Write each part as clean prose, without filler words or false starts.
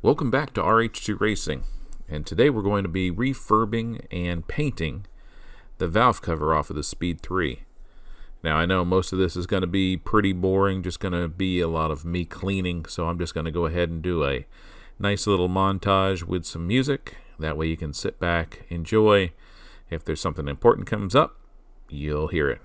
Welcome back to RH2 Racing, and today we're going to be refurbing and painting the valve cover off of the Speed3. Now I know most of this is going to be pretty boring, just going to be a lot of me cleaning, so I'm just going to go ahead and do a nice little montage with some music. That way you can sit back, enjoy. If there's something important comes up, you'll hear it.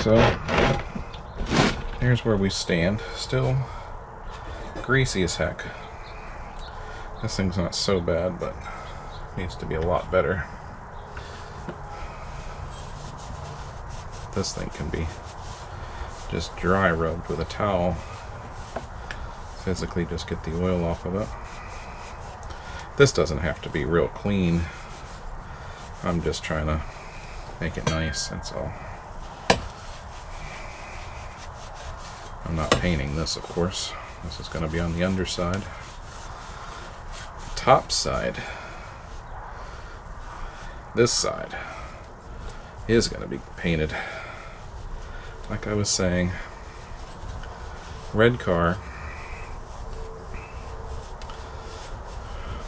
So here's where we stand. Still greasy as heck. This thing's not so bad, but needs to be a lot better. This thing can be just dry rubbed with a towel. Physically just get the oil off of it. This doesn't have to be real clean. I'm just trying to make it nice, that's all. I'm not painting this, of course. This is going to be on the underside. Top side, this side, is going to be painted. Like I was saying, red car.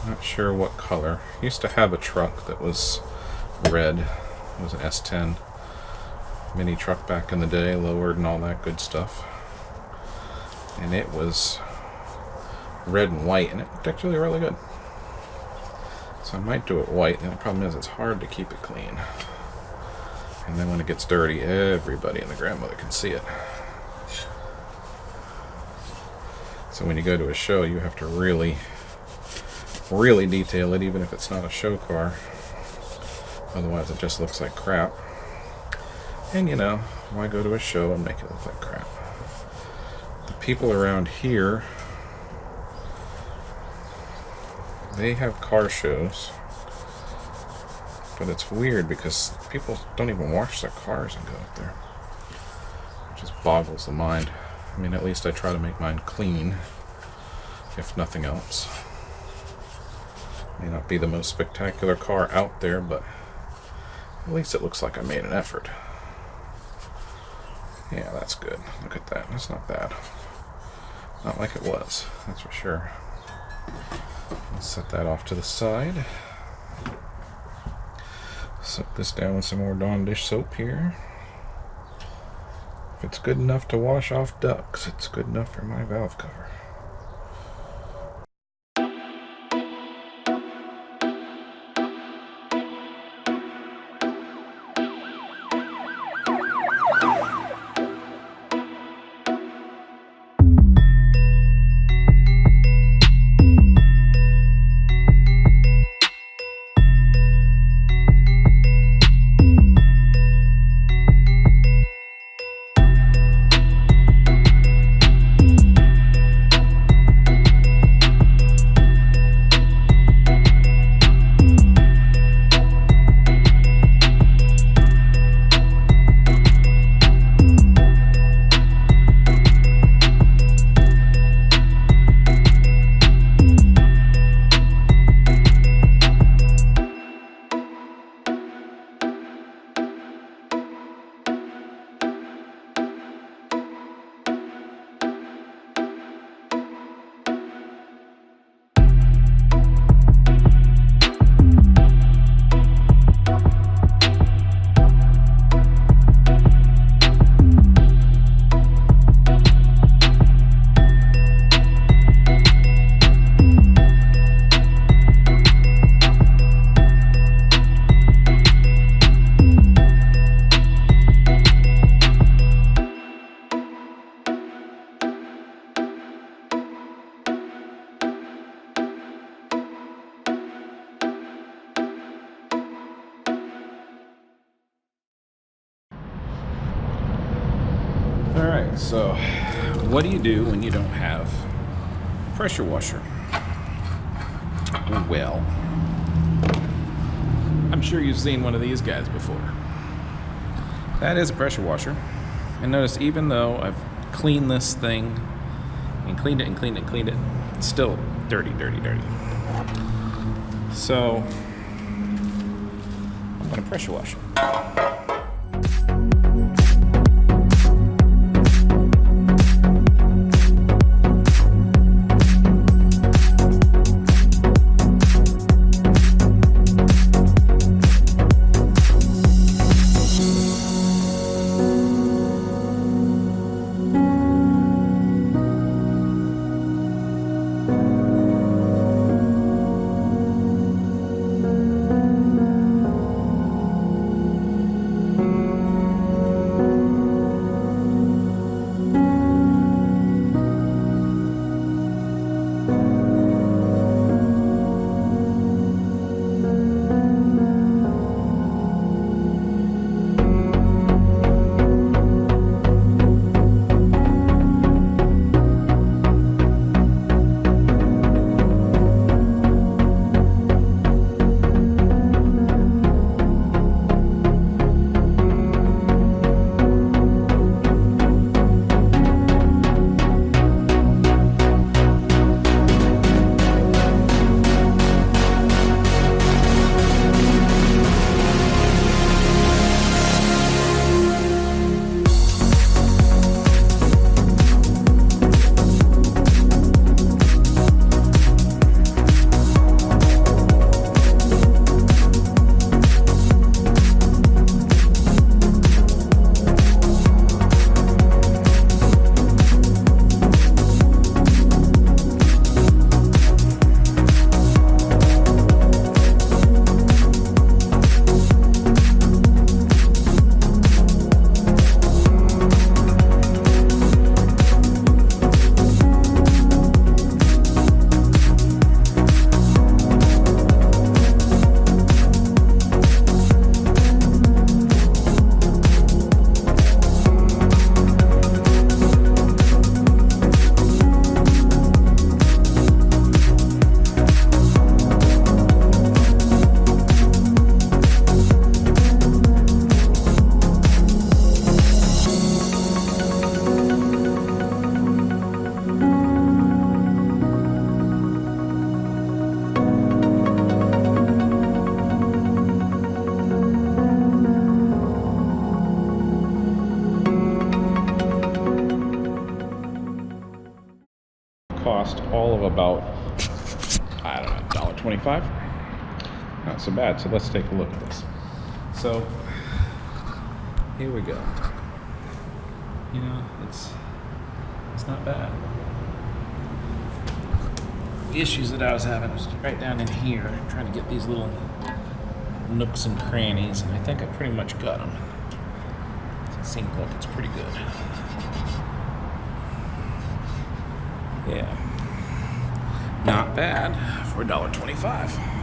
Not sure what color. Used to have a truck that was red. It was an S10 mini truck back in the day, lowered and all that good stuff. And it was red and white, and it looked actually really good. So I might do it white. The only problem is it's hard to keep it clean. And then when it gets dirty, everybody and the grandmother can see it. So when you go to a show, you have to really detail it, even if it's not a show car. Otherwise it just looks like crap. And you know, why go to a show and make it look like crap? The people around here, they have car shows, but it's weird because people don't even wash their cars and go up there. It just boggles the mind. I mean, at least I try to make mine clean, if nothing else. May not be the most spectacular car out there, but at least it looks like I made an effort. Yeah, that's good. Look at that. That's not bad. Not like it was, that's for sure. Let's set that off to the side. Set this down with some more Dawn dish soap here. If it's good enough to wash off ducks, it's good enough for my valve cover. Alright, so what do you do when you don't have a pressure washer? Well, I'm sure you've seen one of these guys before. That is a pressure washer. And notice, even though I've cleaned this thing and cleaned it and cleaned it and cleaned it, it's still dirty, dirty, dirty. So I'm going to pressure wash it. I don't know, $1.25. Not so bad. So let's take a look at this. So here we go. You know, it's not bad. The issues that I was having was right down in here, trying to get these little nooks and crannies, and I think I pretty much got them. It seems like it's pretty good. Yeah. Not bad for $1.25.